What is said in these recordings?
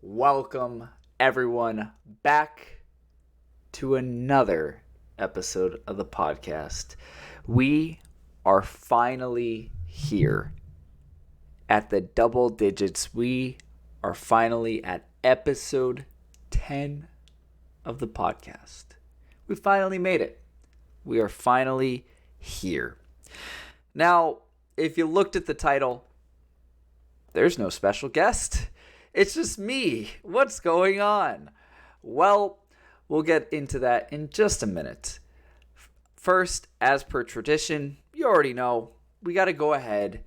Welcome everyone back to another episode of the podcast. We are finally here at the double digits. We are finally at episode 10 of the podcast. We finally made it. We are finally here. Now, if you looked at the title, there's no special guest. It's just me. What's going on? Well, we'll get into that in just a minute. First, as per tradition, you already know, we got to go ahead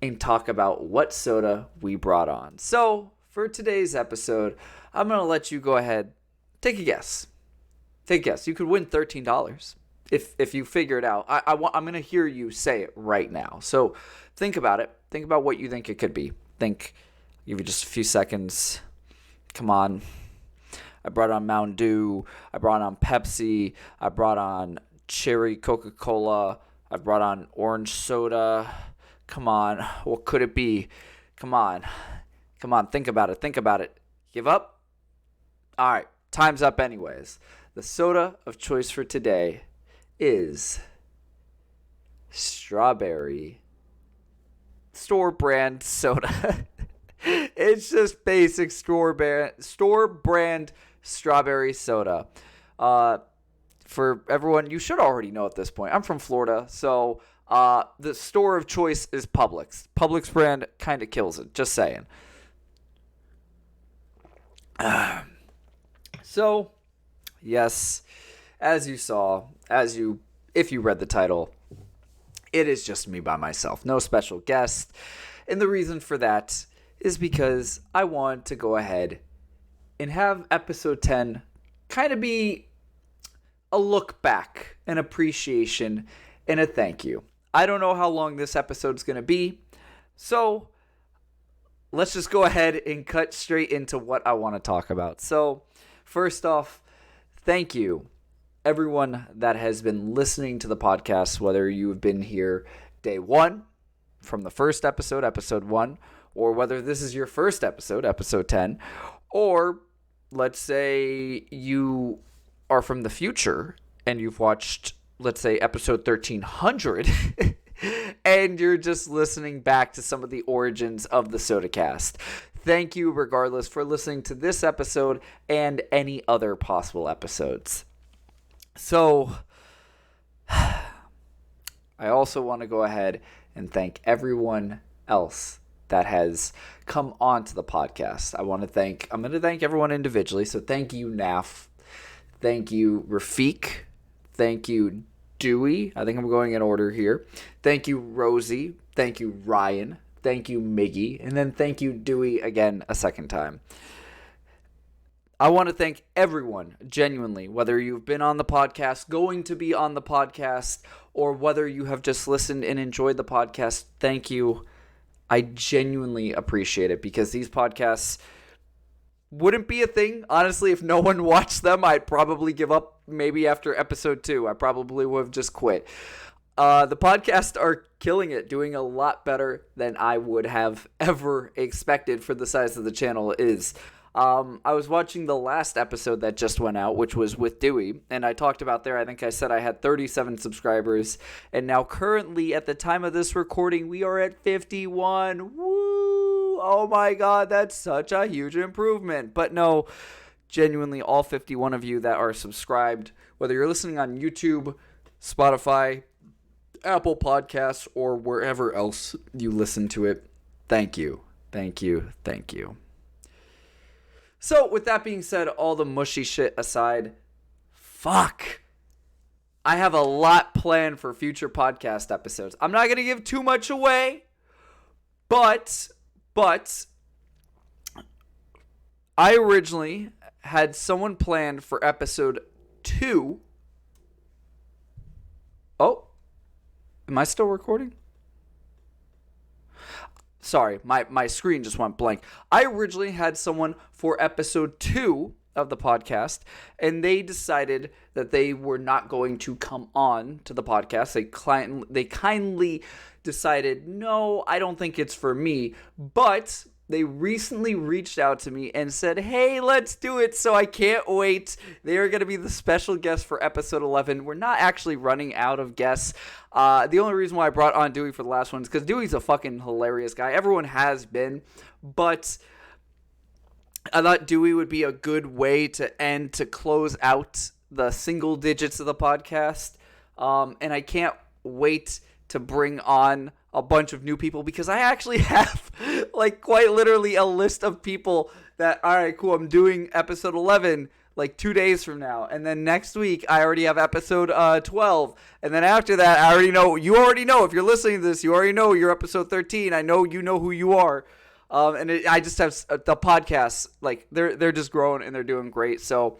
and talk about what soda we brought on. So, for today's episode, I'm going to let you go ahead, take a guess. Take a guess. You could win $13 if you figure it out. I'm going to hear you say it right now. So, think about it. Think about what you think it could be. I'll give you just a few seconds. Come on. I brought on Mountain Dew. I brought on Pepsi. I brought on cherry Coca-Cola. I brought on orange soda. Come on. What could it be? Come on. Think about it. Give up? All right. Time's up anyways. The soda of choice for today is strawberry store brand soda. It's just basic store brand strawberry soda. For everyone, you should already know at this point, I'm from Florida, so the store of choice is Publix. Publix brand kind of kills it, just saying. So, yes, as you saw, if you read the title, it is just me by myself, no special guest. And the reason for that is because I want to go ahead and have episode 10 kind of be a look back, an appreciation, and a thank you. I don't know how long this episode's going to be, so let's just go ahead and cut straight into what I want to talk about. So, first off, thank you, everyone that has been listening to the podcast, whether you've been here day one from the first episode, episode 1, or whether this is your first episode, episode 10, or let's say you are from the future and you've watched, let's say, episode 1300, and you're just listening back to some of the origins of the Sodacast. Thank you, regardless, for listening to this episode and any other possible episodes. So, I also want to go ahead and thank everyone else that has come on to the podcast. I'm going to thank everyone individually. So thank you, Naf. Thank you, Rafiq. Thank you, Dewey. I think I'm going in order here. Thank you, Rosie. Thank you, Ryan. Thank you, Miggy. And then thank you, Dewey, again a second time. I want to thank everyone, genuinely, whether you've been on the podcast, going to be on the podcast, or whether you have just listened and enjoyed the podcast. Thank you. I genuinely appreciate it because these podcasts wouldn't be a thing. Honestly, if no one watched them, I'd probably give up maybe after episode 2. I probably would have just quit. The podcasts are killing it, doing a lot better than I would have ever expected for the size of the channel is. I was watching the last episode that just went out, which was with Dewey, and I talked about there, I think I said I had 37 subscribers, and now currently, at the time of this recording, we are at 51. Woo! Oh my god, that's such a huge improvement. But no, genuinely, all 51 of you that are subscribed, whether you're listening on YouTube, Spotify, Apple Podcasts, or wherever else you listen to it, thank you. Thank you. Thank you. So, with that being said, all the mushy shit aside, fuck. I have a lot planned for future podcast episodes. I'm not going to give too much away, but I originally had someone planned for episode 2. Oh, am I still recording? Sorry, my screen just went blank. I originally had someone for episode 2 of the podcast, and they decided that they were not going to come on to the podcast. They kindly decided, no, I don't think it's for me, but They recently reached out to me and said, hey, let's do it. So I can't wait. They are going to be the special guest for episode 11. We're not actually running out of guests. The only reason why I brought on Dewey for the last one is because Dewey's a fucking hilarious guy. Everyone has been. But I thought Dewey would be a good way to close out the single digits of the podcast. And I can't wait to bring on a bunch of new people because I actually have like quite literally a list of people that, all right, cool, I'm doing episode 11 like 2 days from now. And then next week I already have episode 12. And then after that, I already know, you already know, if you're listening to this, you already know you're episode 13. I know you know who you are. I just have the podcasts, like they're just growing and they're doing great. So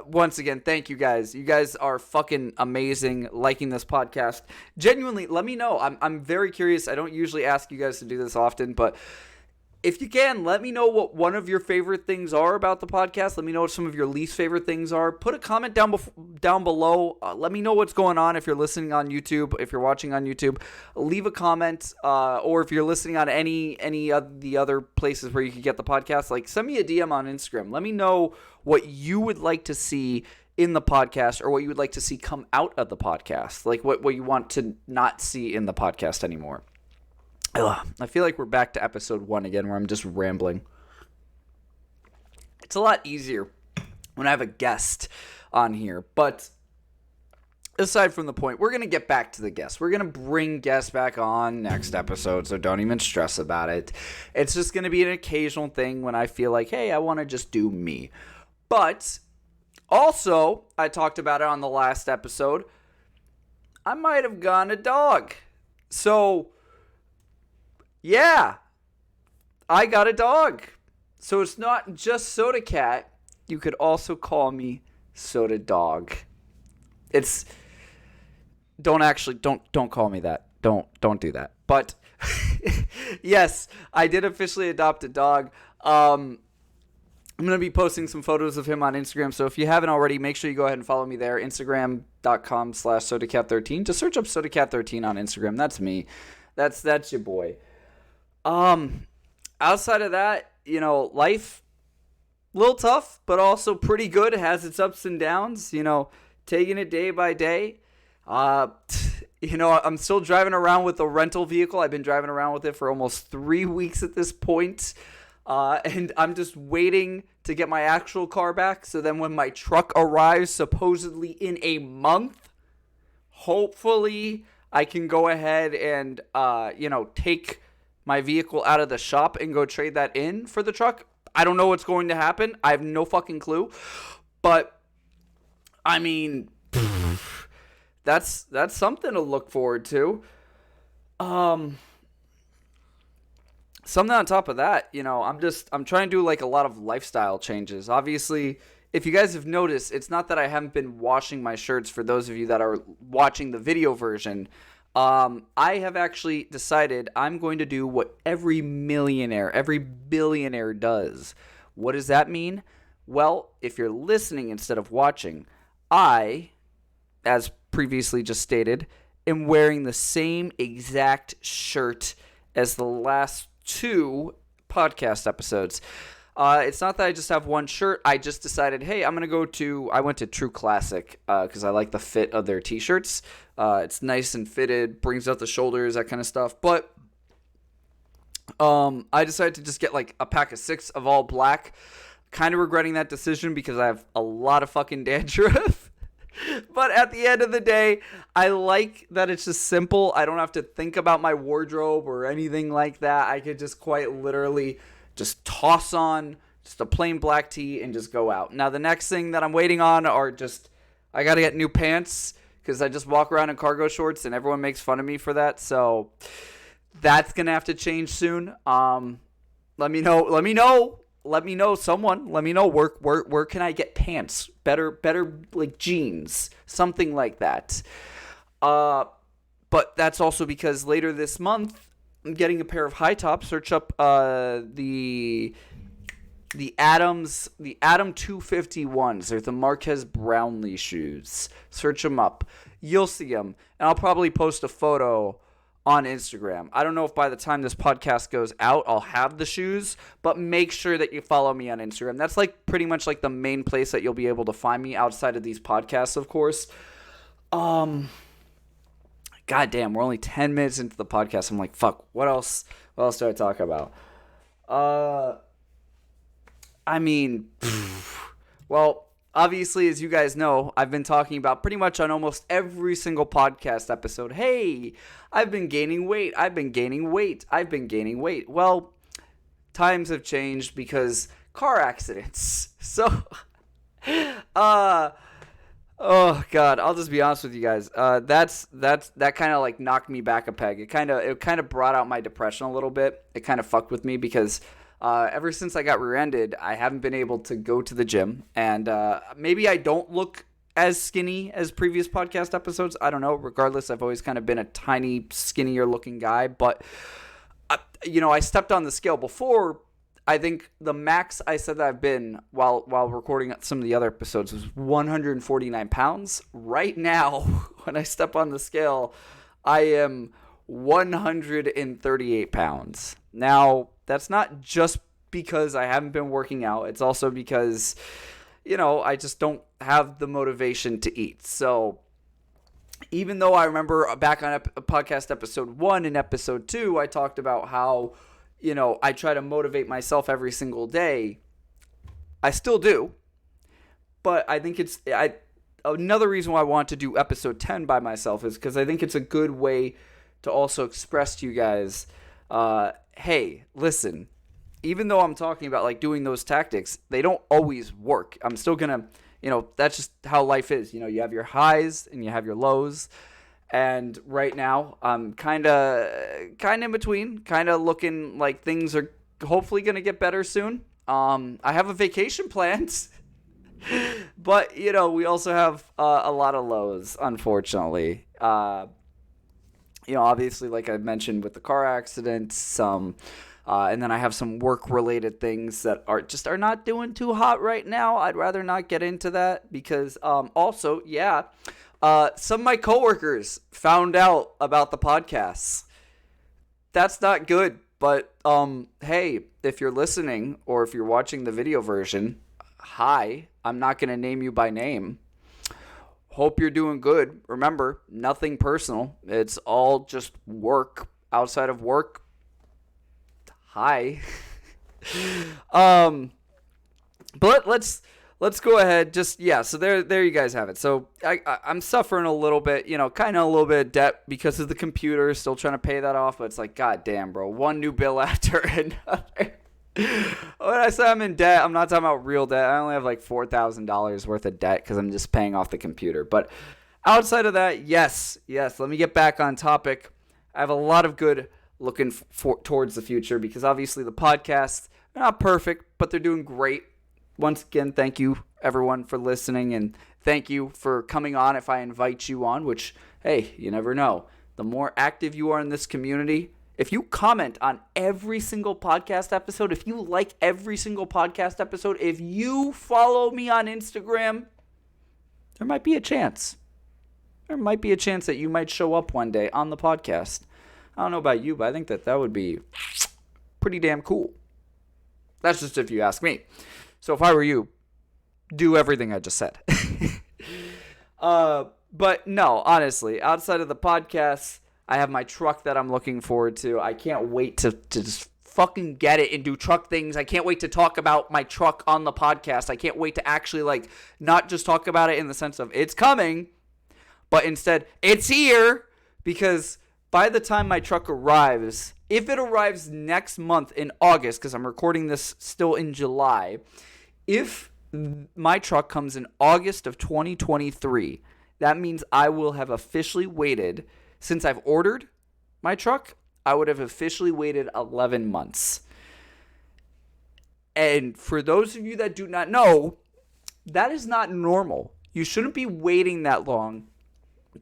once again, thank you guys. You guys are fucking amazing liking this podcast. Genuinely, let me know. I'm very curious. I don't usually ask you guys to do this often, but if you can, let me know what one of your favorite things are about the podcast. Let me know what some of your least favorite things are. Put a comment down below. Let me know what's going on if you're listening on YouTube. If you're watching on YouTube, leave a comment. Or if you're listening on any of the other places where you can get the podcast, like send me a DM on Instagram. Let me know what you would like to see in the podcast or what you would like to see come out of the podcast. Like what you want to not see in the podcast anymore. I feel like we're back to episode 1 again where I'm just rambling. It's a lot easier when I have a guest on here. But aside from the point, we're going to get back to the guests. We're going to bring guests back on next episode, so don't even stress about it. It's just going to be an occasional thing when I feel like, hey, I want to just do me. But also, I talked about it on the last episode, I might have gone a dog. So yeah, I got a dog. So it's not just Sodacat. You could also call me Soda Dog. Don't call me that. Don't do that. But yes, I did officially adopt a dog. I'm going to be posting some photos of him on Instagram. So if you haven't already, make sure you go ahead and follow me there. Instagram.com/Sodacat13. Just search up Sodacat13 on Instagram. That's me. That's your boy. Outside of that, life a little tough, but also pretty good. It has its ups and downs, taking it day by day. I'm still driving around with a rental vehicle. I've been driving around with it for almost 3 weeks at this point. And I'm just waiting to get my actual car back. So then when my truck arrives, supposedly in a month, hopefully I can go ahead and, take my vehicle out of the shop and go trade that in for the truck. I don't know what's going to happen. I have no fucking clue. But, I mean, that's something to look forward to. Something on top of that, I'm trying to do like a lot of lifestyle changes. Obviously, if you guys have noticed, it's not that I haven't been washing my shirts for those of you that are watching the video version. I have actually decided I'm going to do what every millionaire, every billionaire does. What does that mean? Well, if you're listening instead of watching, I, as previously just stated, am wearing the same exact shirt as the last 2 podcast episodes. It's not that I just have one shirt. I just decided, hey, I went to True Classic because I like the fit of their t-shirts. It's nice and fitted, brings out the shoulders, that kind of stuff. But I decided to just get like a pack of 6 of all black. Kind of regretting that decision because I have a lot of fucking dandruff. But at the end of the day, I like that it's just simple. I don't have to think about my wardrobe or anything like that. I could just quite literally just toss on just a plain black tee and just go out. Now, the next thing that I'm waiting on are I got to get new pants because I just walk around in cargo shorts and everyone makes fun of me for that. So that's going to have to change soon. Let me know someone. Let me know where can I get pants? Better like jeans, something like that. But that's also because later this month I'm getting a pair of high tops. Search up the Adam 251s. They're the Marquez Brownlee shoes. Search them up. You'll see them. And I'll probably post a photo on Instagram. I don't know if by the time this podcast goes out, I'll have the shoes, but make sure that you follow me on Instagram. That's like pretty much like the main place that you'll be able to find me outside of these podcasts, of course. God damn, we're only 10 minutes into the podcast. I'm like, fuck, what else do I talk about? I mean, well, obviously, as you guys know, I've been talking about pretty much on almost every single podcast episode, hey, I've been gaining weight. Well, times have changed because car accidents. So, oh God, I'll just be honest with you guys. That kind of like knocked me back a peg. It kind of brought out my depression a little bit. It kind of fucked with me because ever since I got rear-ended, I haven't been able to go to the gym, and maybe I don't look as skinny as previous podcast episodes. I don't know. Regardless, I've always kind of been a tiny, skinnier-looking guy, but I stepped on the scale before. I think the max I said that I've been while recording some of the other episodes was 149 pounds. Right now, when I step on the scale, I am 138 pounds. Now, that's not just because I haven't been working out. It's also because, I just don't have the motivation to eat. So even though I remember back on podcast episode 1 and episode 2, I talked about how, I try to motivate myself every single day. I still do. But I think another reason why I want to do episode 10 by myself is because I think it's a good way to also express to you guys, hey, listen, even though I'm talking about like doing those tactics, they don't always work. I'm still going to, that's just how life is. You have your highs and you have your lows. And right now I'm kind of in between, kind of looking like things are hopefully going to get better soon. I have a vacation planned, but we also have a lot of lows, unfortunately. Obviously, like I mentioned with the car accident, and then I have some work-related things that are not doing too hot right now. I'd rather not get into that because also, some of my coworkers found out about the podcasts. That's not good, but hey, if you're listening or if you're watching the video version, hi, I'm not going to name you by name. Hope you're doing good. Remember, nothing personal. It's all just work. Outside of work, hi. But let's go ahead. So there you guys have it. So I'm suffering a little bit, kind of a little bit of debt because of the computer. Still trying to pay that off, but it's like, God damn, bro, one new bill after another. When I say I'm in debt, I'm not talking about real debt. I only have like $4,000 worth of debt because I'm just paying off the computer. But outside of that, yes, let me get back on topic. I have a lot of good looking towards the future because obviously the podcasts are not perfect, but they're doing great. Once again, thank you everyone for listening, and thank you for coming on if I invite you on, which, hey, you never know. The more active you are in this community, if you comment on every single podcast episode, if you like every single podcast episode, if you follow me on Instagram, there might be a chance. There might be a chance that you might show up one day on the podcast. I don't know about you, but I think that would be pretty damn cool. That's just if you ask me. So if I were you, do everything I just said. But no, honestly, outside of the podcast, I have my truck that I'm looking forward to. I can't wait to just fucking get it and do truck things. I can't wait to talk about my truck on the podcast. I can't wait to actually not just talk about it in the sense of it's coming, but instead it's here, because by the time my truck arrives, if it arrives next month in August, because I'm recording this still in July, if my truck comes in August of 2023, that means I will have officially waited. Since I've ordered my truck, I would have officially waited 11 months. And for those of you that do not know, that is not normal. You shouldn't be waiting that long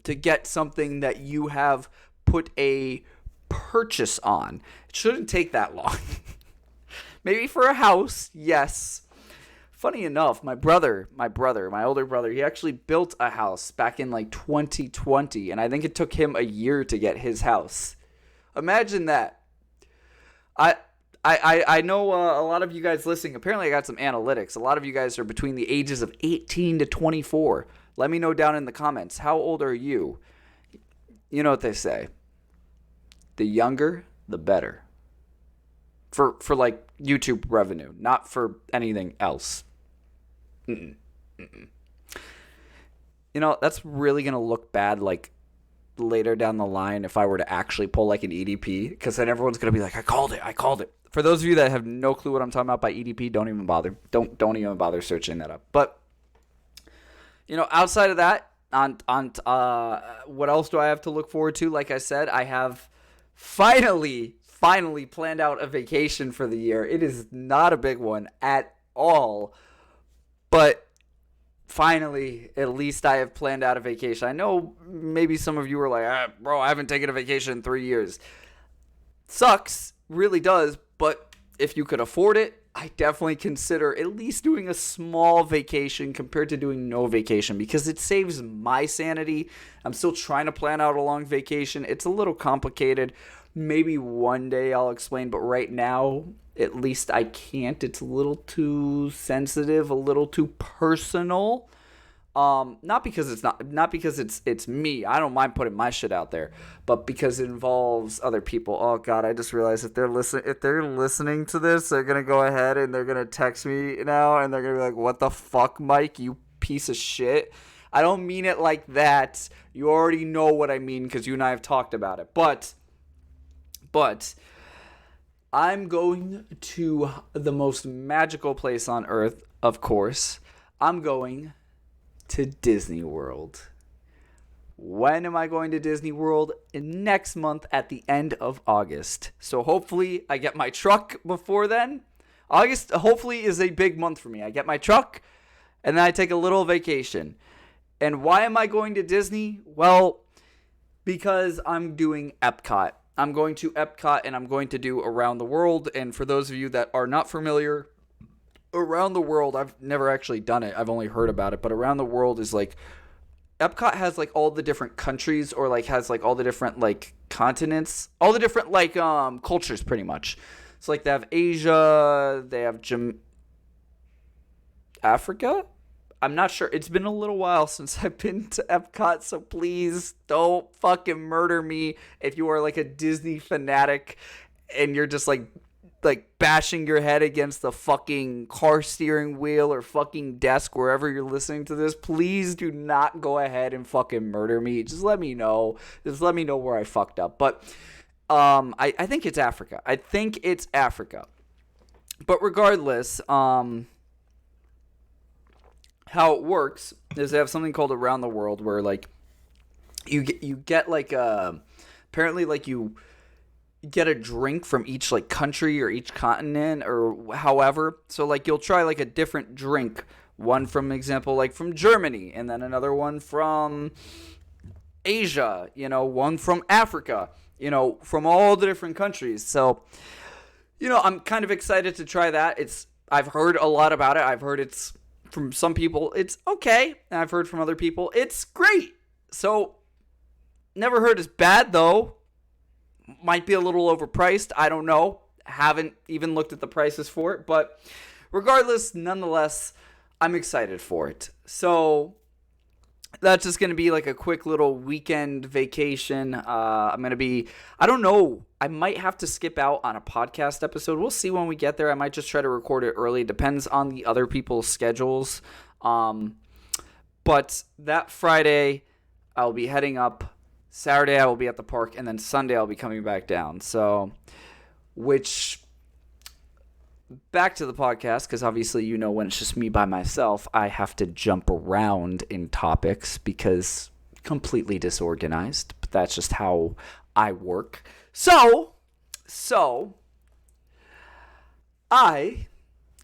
to get something that you have put a purchase on. It shouldn't take that long. Maybe for a house, yes. Funny enough, my older brother, he actually built a house back in 2020, and I think it took him a year to get his house. Imagine that. I know a lot of you guys listening. Apparently, I got some analytics. A lot of you guys are between the ages of 18 to 24. Let me know down in the comments. How old are you? You know what they say. The younger, the better. For like YouTube revenue, not for anything else. You know, that's really going to look bad like later down the line if I were to actually pull like an EDP, because then everyone's going to be like, I called it. For those of you that have no clue what I'm talking about by EDP, don't even bother. Don't even bother searching that up. But, you know, outside of that, what else do I have to look forward to? Like I said, I have finally planned out a vacation for the year. It is not a big one at all, but finally, at least I have planned out a vacation. I know maybe some of you are like, bro, I haven't taken a vacation in 3 years. Sucks, really does, but if you could afford it, I definitely consider at least doing a small vacation compared to doing no vacation, because it saves my sanity. I'm still trying to plan out a long vacation. It's a little complicated. Maybe one day I'll explain, but right now, at least I can't. It's a little too sensitive, a little too personal. Not because it's me. I don't mind putting my shit out there, but because it involves other people. Oh God, I just realized if they're listening to this, they're gonna go ahead and they're gonna text me now, and they're gonna be like, "What the fuck, Mike? You piece of shit." I don't mean it like that. You already know what I mean because you and I have talked about it. But I'm going to the most magical place on earth, of course. I'm going to Disney World. When am I going to Disney World? Next month at the end of August. So hopefully I get my truck before then. August hopefully is a big month for me. I get my truck and then I take a little vacation. And why am I going to Disney? Well, because I'm doing Epcot. I'm going to Epcot and I'm going to do Around the World. And for those of you that are not familiar, Around the World, I've never actually done it. I've only heard about it. But Around the World is like, Epcot has like all the different countries, or like has like all the different like continents, all the different like cultures pretty much. So like they have Asia, they have Africa? I'm not sure. It's been a little while since I've been to Epcot, so please don't fucking murder me if you are like a Disney fanatic and you're just like bashing your head against the fucking car steering wheel or fucking desk wherever you're listening to this. Please do not go ahead and fucking murder me. Just let me know. Just let me know where I fucked up. But I think it's Africa. But regardless, how it works is they have something called Around the World, where like you get like apparently like you get a drink from each like country or each continent or however. So like you'll try like a different drink, one from example like from Germany, and then another one from Asia, you know, one from Africa, you know, from all the different countries. So, you know, I'm kind of excited to try that. I've heard a lot about it. I've heard it's, from some people, it's okay. And I've heard from other people, it's great. So, never heard it's bad, though. Might be a little overpriced. I don't know. Haven't even looked at the prices for it. But regardless, nonetheless, I'm excited for it. So, that's just going to be like a quick little weekend vacation. I'm going to be, I don't know, I might have to skip out on a podcast episode. We'll see when we get there. I might just try to record it early. Depends on the other people's schedules. But that Friday, I'll be heading up. Saturday, I will be at the park. And then Sunday, I'll be coming back down. So, back to the podcast, because obviously, you know, when it's just me by myself, I have to jump around in topics because completely disorganized. But that's just how I work. So I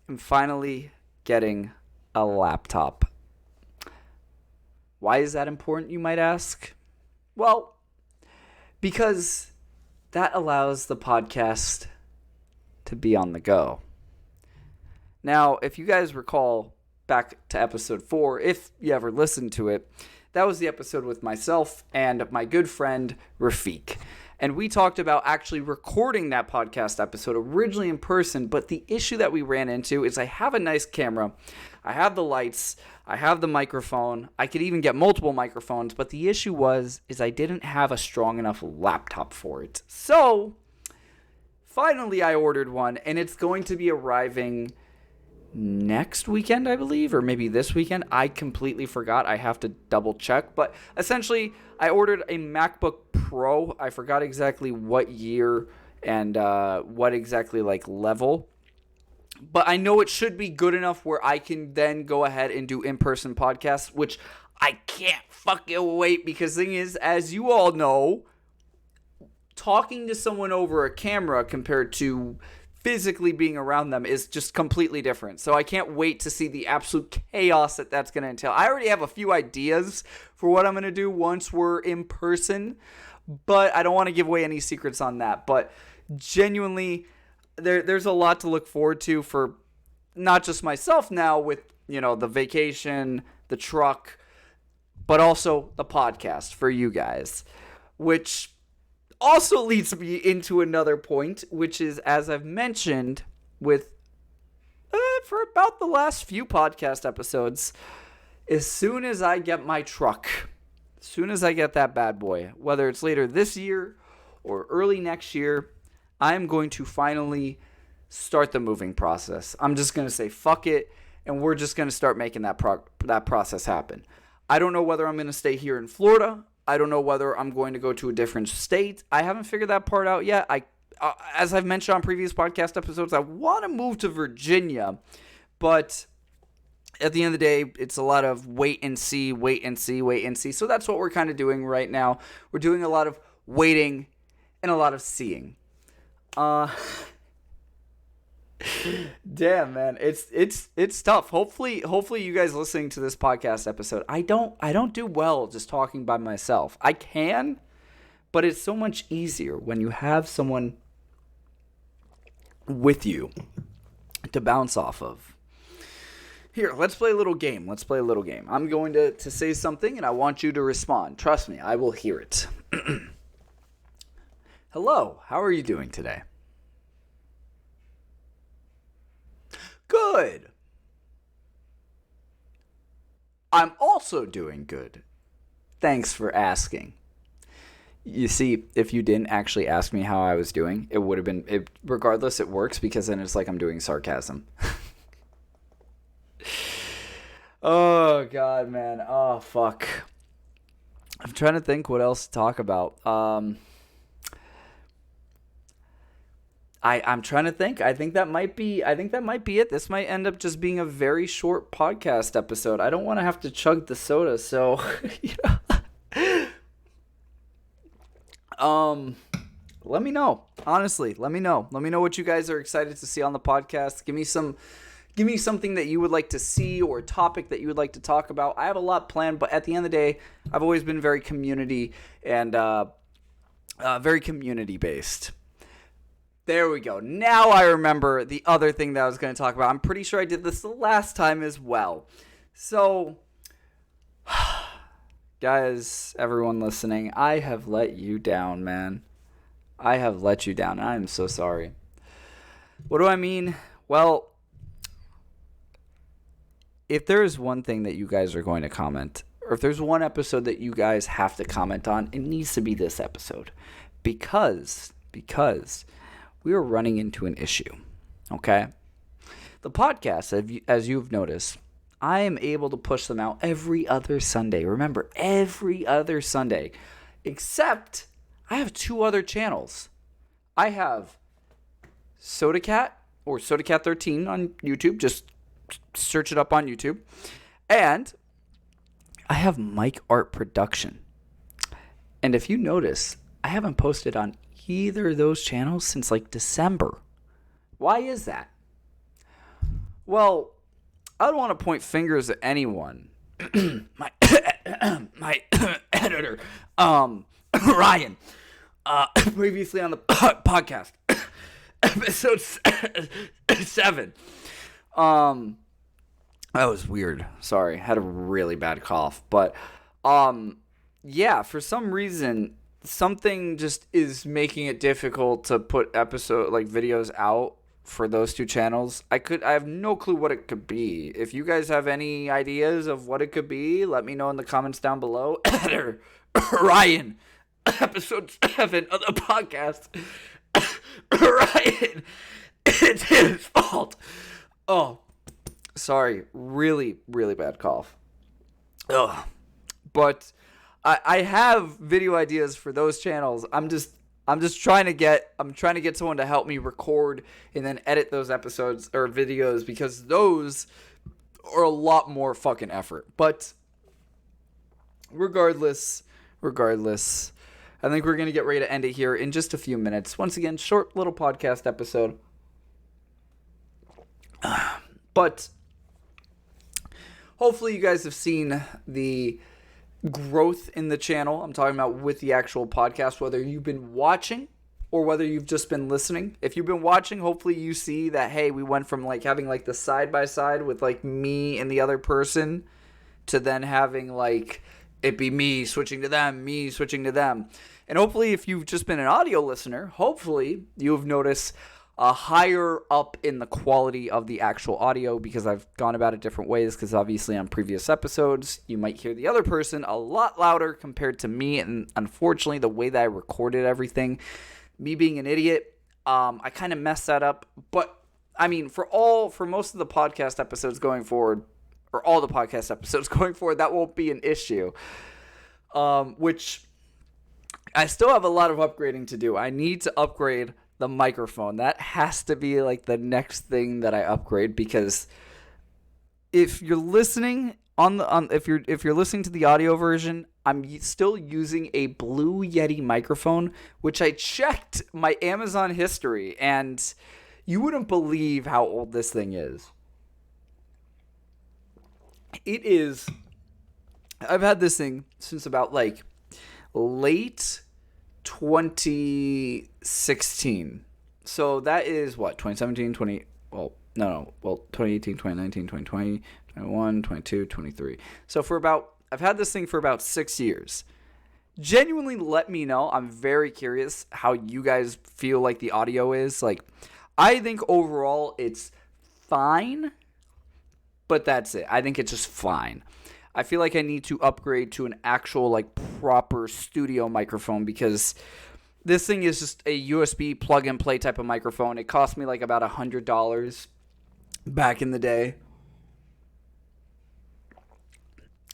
am finally getting a laptop. Why is that important, you might ask? Well, because that allows the podcast to be on the go. Now, if you guys recall back to episode 4, if you ever listened to it, that was the episode with myself and my good friend Rafiq. And we talked about actually recording that podcast episode originally in person, but the issue that we ran into is I have a nice camera, I have the lights, I have the microphone, I could even get multiple microphones, but the issue is I didn't have a strong enough laptop for it. So, finally I ordered one, and it's going to be arriving next weekend, I believe, or maybe this weekend. I completely forgot. I have to double check. But essentially, I ordered a MacBook Pro. I forgot exactly what year and what exactly like level. But I know it should be good enough where I can then go ahead and do in-person podcasts, which I can't fucking wait, because the thing is, as you all know, talking to someone over a camera compared to physically being around them is just completely different. So I can't wait to see the absolute chaos that that's going to entail. I already have a few ideas for what I'm going to do once we're in person, but I don't want to give away any secrets on that. But genuinely, there's a lot to look forward to for not just myself now with, the vacation, the truck, but also the podcast for you guys, which also leads me into another point, which is, as I've mentioned for about the last few podcast episodes, as soon as I get my truck, as soon as I get that bad boy, whether it's later this year or early next year, I'm going to finally start the moving process. I'm just going to say fuck it, and we're just going to start making that process happen. I don't know whether I'm going to stay here in Florida. I don't know whether I'm going to go to a different state. I haven't figured that part out yet. As I've mentioned on previous podcast episodes, I want to move to Virginia, but at the end of the day, it's a lot of wait and see. So that's what we're kind of doing right now. We're doing a lot of waiting and a lot of seeing. Damn, man, it's tough. Hopefully you guys listening to this podcast episode, I don't do well just talking by myself. I can, but it's so much easier when you have someone with you to bounce off of. Here, let's play a little game. I'm going to say something, and I want you to respond. Trust me, I will hear it. Hello, how are you doing today? Good. I'm also doing good. Thanks for asking. You see, if you didn't actually ask me how I was doing, it would have been, regardless, it works, because then it's like I'm doing sarcasm. Oh, God, man. Oh, fuck. I'm trying to think what else to talk about. I'm trying to think. I think that might be it. This might end up just being a very short podcast episode. I don't want to have to chug the soda, so let me know. Honestly, let me know. Let me know what you guys are excited to see on the podcast. Give me something that you would like to see, or a topic that you would like to talk about. I have a lot planned, but at the end of the day, I've always been very community and very community based. There we go. Now I remember the other thing that I was going to talk about. I'm pretty sure I did this the last time as well. So, guys, everyone listening, I have let you down, man. I have let you down. I am so sorry. What do I mean? Well, if there is one thing that you guys are going to comment, or if there's one episode that you guys have to comment on, it needs to be this episode. Because we are running into an issue, okay? The podcast, as you've noticed, I am able to push them out every other Sunday. Remember, every other Sunday. Except, I have two other channels. I have Sodacat, or Sodacat 13 on YouTube. Just search it up on YouTube. And I have Mike Art Production. And if you notice, I haven't posted on either of those channels since like December. Why is that? Well, I don't want to point fingers at anyone. my editor, Ryan, previously on the podcast, episode 7. That was weird. Sorry, had a really bad cough. But, yeah, for some reason, something just is making it difficult to put videos out for those two channels. I have no clue what it could be. If you guys have any ideas of what it could be, let me know in the comments down below. Editor Ryan, episode 7 of the podcast. Ryan, it's his fault. Oh, sorry. Really, really bad cough. Ugh. But I have video ideas for those channels. I'm just trying to get someone to help me record and then edit those episodes or videos, because those are a lot more fucking effort. But regardless, I think we're going to get ready to end it here in just a few minutes. Once again, short little podcast episode. But hopefully you guys have seen the growth in the channel. I'm talking about with the actual podcast, whether you've been watching or whether you've just been listening. If you've been watching, hopefully you see that, hey, we went from like having like the side by side with like me and the other person to then having like it be me switching to them, me switching to them. And hopefully if you've just been an audio listener, hopefully you've noticed a higher up in the quality of the actual audio, because I've gone about it different ways, because obviously on previous episodes you might hear the other person a lot louder compared to me, and unfortunately the way that I recorded everything, me being an idiot, I kind of messed that up. But I mean, for most of the podcast episodes going forward, or all the podcast episodes going forward, that won't be an issue, which I still have a lot of upgrading to do. I need to upgrade the microphone. That has to be like the next thing that I upgrade, because if you're listening if you're listening to the audio version, I'm still using a Blue Yeti microphone, which I checked my Amazon history, and you wouldn't believe how old this thing is. I've had this thing since about like late 2016. So that is what, 2017, 2018, 2019, 2020, 21, 22, 23. So I've had this thing for about 6 years. Genuinely let me know. I'm very curious how you guys feel like the audio is. Like, I think overall it's fine, but that's it. I think it's just fine. I feel like I need to upgrade to an actual, like, proper studio microphone, because this thing is just a USB plug-and-play type of microphone. It cost me, like, about $100 back in the day.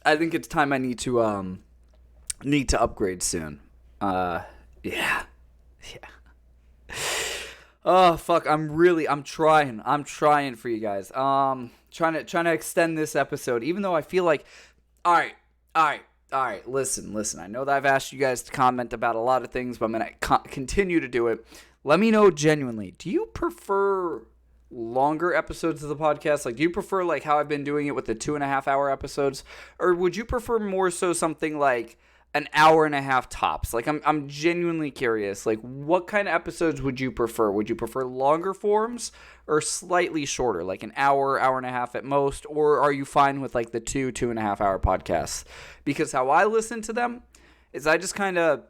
I think it's time I need to upgrade soon. Yeah. Oh, fuck, I'm trying for you guys. Trying to extend this episode, even though I feel like, all right, listen. I know that I've asked you guys to comment about a lot of things, but I'm going to continue to do it. Let me know genuinely, do you prefer longer episodes of the podcast? Like, do you prefer like how I've been doing it with the 2.5 hour episodes? Or would you prefer more so something like an hour and a half tops? Like, I'm genuinely curious. Like, what kind of episodes would you prefer? Would you prefer longer forms or slightly shorter, like an hour and a half at most? Or are you fine with like the 2.5 hour podcasts? Because how I listen to them is I just kind of,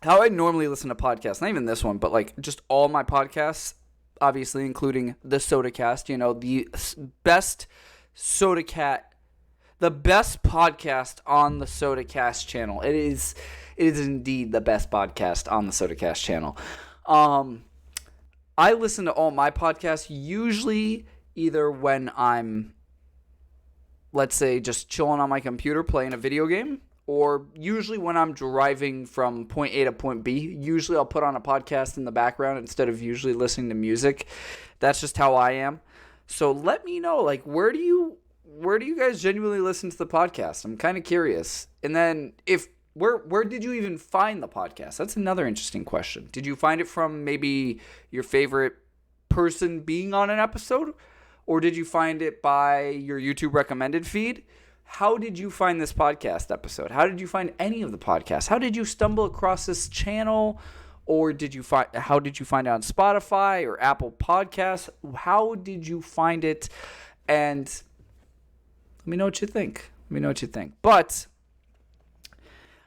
how I normally listen to podcasts, not even this one, but like just all my podcasts, obviously including the Sodacast, the best Sodacat, the best podcast on the Sodacast channel. It is indeed the best podcast on the Sodacast channel. I listen to all my podcasts usually either when I'm, let's say, just chilling on my computer playing a video game, or usually when I'm driving from point A to point B. Usually I'll put on a podcast in the background instead of usually listening to music. That's just how I am. So let me know, like, where do you guys genuinely listen to the podcast? I'm kind of curious. And then where did you even find the podcast? That's another interesting question. Did you find it from maybe your favorite person being on an episode? Or did you find it by your YouTube recommended feed? How did you find this podcast episode? How did you find any of the podcasts? How did you stumble across this channel? Or how did you find it on Spotify or Apple Podcasts? How did you find it? And let me know what you think. But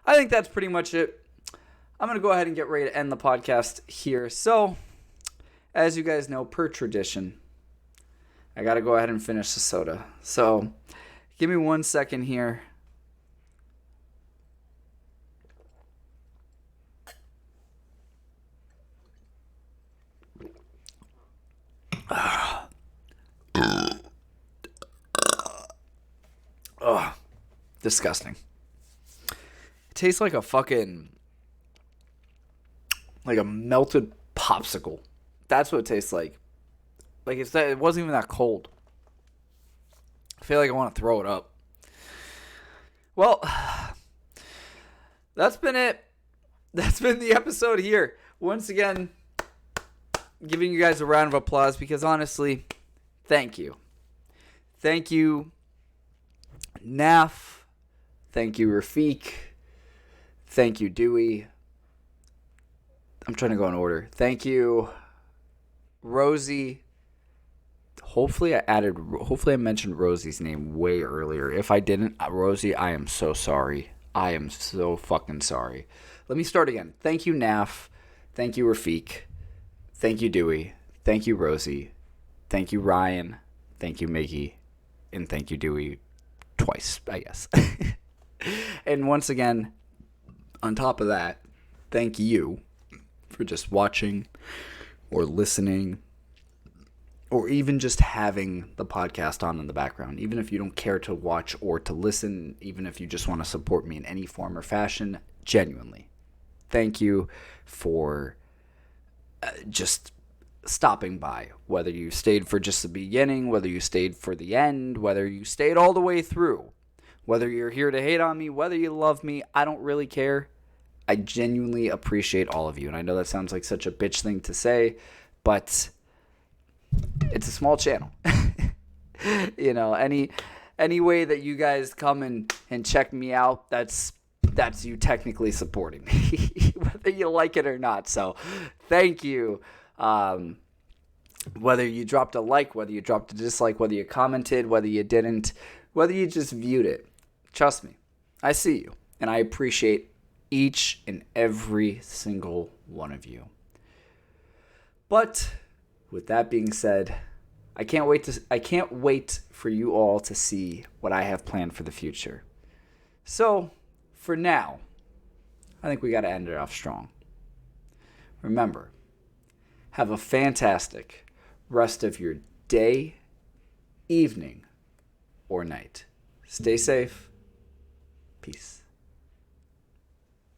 I think that's pretty much it. I'm going to go ahead and get ready to end the podcast here. So, as you guys know, per tradition, I got to go ahead and finish the soda. So, give me 1 second here. Ugh. Disgusting. It tastes like like a melted popsicle. That's what it tastes like. Like it wasn't even that cold. I feel like I want to throw it up. Well, that's been it. That's been the episode here. Once again, giving you guys a round of applause because honestly, thank you. Thank you, Naf. Thank you, Rafiq. Thank you, Dewey. I'm trying to go in order. Thank you, Rosie. Hopefully I mentioned Rosie's name way earlier. If I didn't, Rosie, I am so sorry. I am so fucking sorry. Let me start again. Thank you, Naf. Thank you, Rafiq. Thank you, Dewey. Thank you, Rosie. Thank you, Ryan. Thank you, Mickey. And thank you, Dewey. Twice, I guess. And once again, on top of that, thank you for just watching or listening or even just having the podcast on in the background. Even if you don't care to watch or to listen, even if you just want to support me in any form or fashion, genuinely, thank you for just stopping by. Whether you stayed for just the beginning, whether you stayed for the end, whether you stayed all the way through, whether you're here to hate on me, whether you love me, I don't really care. I genuinely appreciate all of you. And I know that sounds like such a bitch thing to say, but it's a small channel. You know, any way that you guys come and check me out, that's you technically supporting me, whether you like it or not. So thank you. Whether you dropped a like, whether you dropped a dislike, whether you commented, whether you didn't, whether you just viewed it, trust me, I see you. And I appreciate each and every single one of you. But with that being said, I can't wait for you all to see what I have planned for the future. So, for now, I think we got to end it off strong. Remember, have a fantastic rest of your day, evening, or night. Stay safe. Peace.